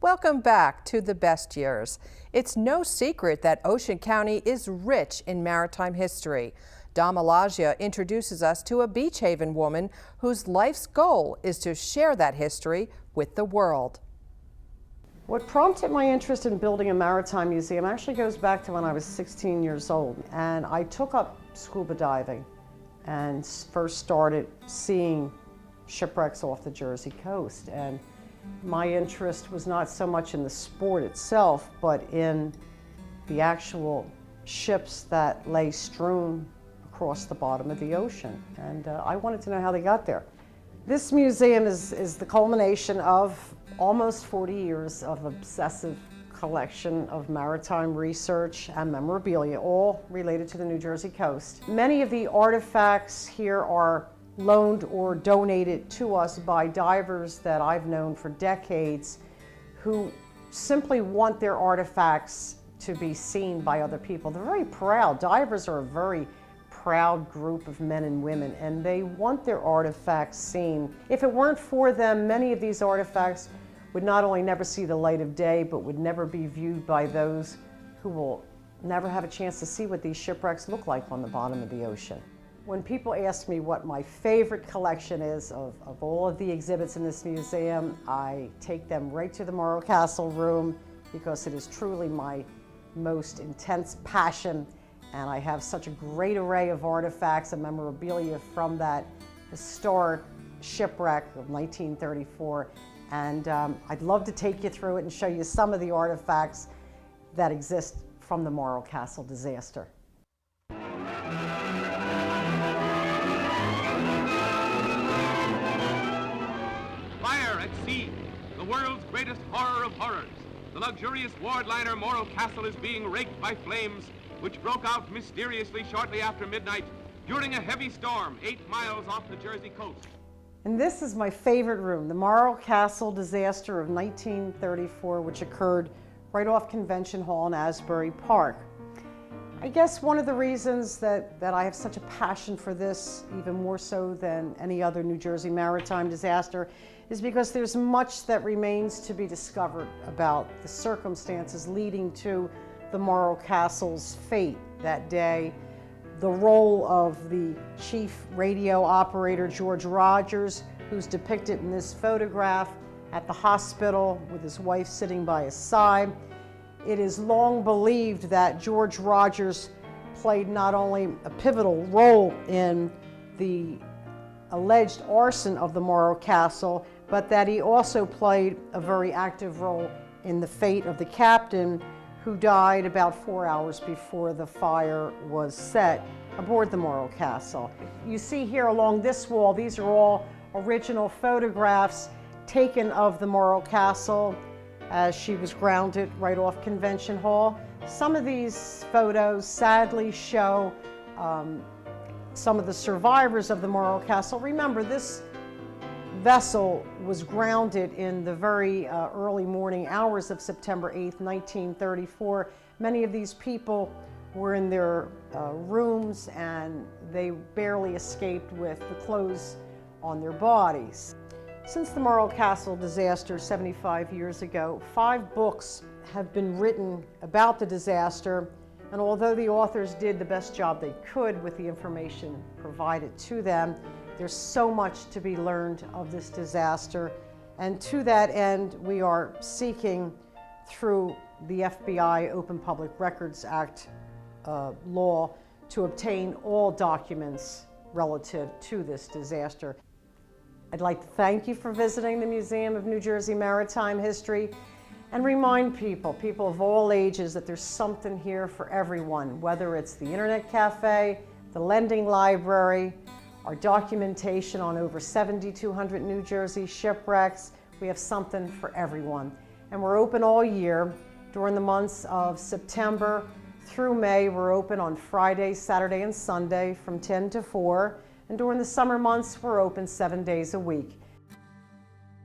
Welcome back to The Best Years. It's no secret that Ocean County is rich in maritime history. Dom Elijah introduces us to a beach haven woman whose life's goal is to share that history with the world. What prompted my interest in building a maritime museum actually goes back to when I was 16 years old, and I took up scuba diving and first started seeing shipwrecks off the Jersey coast. And my interest was not so much in the sport itself, but in the actual ships that lay strewn across the bottom of the ocean. And I wanted to know how they got there. This museum is the culmination of almost 40 years of obsessive collection of maritime research and memorabilia, all related to the New Jersey coast. Many of the artifacts here are loaned or donated to us by divers that I've known for decades who simply want their artifacts to be seen by other people. They're very proud. Divers are a very proud group of men and women, and they want their artifacts seen. If it weren't for them, many of these artifacts would not only never see the light of day, but would never be viewed by those who will never have a chance to see what these shipwrecks look like on the bottom of the ocean. When people ask me what my favorite collection is of all of the exhibits in this museum, I take them right to the Morro Castle room because it is truly my most intense passion, and I have such a great array of artifacts and memorabilia from that historic shipwreck of 1934. And I'd love to take you through it and show you some of the artifacts that exist from the Morro Castle disaster. Fire at sea, the world's greatest horror of horrors. The luxurious ward liner Morro Castle is being raked by flames, which broke out mysteriously shortly after midnight during a heavy storm 8 miles off the Jersey coast. And this is my favorite room, the Morro Castle disaster of 1934, which occurred right off Convention Hall in Asbury Park. I guess one of the reasons that I have such a passion for this, even more so than any other New Jersey maritime disaster, is because there's much that remains to be discovered about the circumstances leading to the Morro Castle's fate that day. The role of the chief radio operator, George Rogers, who's depicted in this photograph at the hospital with his wife sitting by his side. It is long believed that George Rogers played not only a pivotal role in the alleged arson of the Morro Castle, but that he also played a very active role in the fate of the captain, who died about 4 hours before the fire was set aboard the Morro Castle. You see here along this wall, these are all original photographs taken of the Morro Castle as she was grounded right off Convention Hall. Some of these photos sadly show some of the survivors of the Morro Castle. Remember, this vessel was grounded in the very early morning hours of September 8th, 1934. Many of these people were in their rooms, and they barely escaped with the clothes on their bodies. Since the Morro Castle disaster 75 years ago, 5 books have been written about the disaster, and although the authors did the best job they could with the information provided to them, there's so much to be learned of this disaster, and to that end, we are seeking through the FBI Open Public Records Act law to obtain all documents relative to this disaster. I'd like to thank you for visiting the Museum of New Jersey Maritime History and remind people of all ages, that there's something here for everyone, whether it's the Internet Cafe, the Lending Library, our documentation on over 7,200 New Jersey shipwrecks. We have something for everyone. And we're open all year. During the months of September through May, we're open on Friday, Saturday, and Sunday from 10 to 4. And during the summer months, we're open 7 days a week.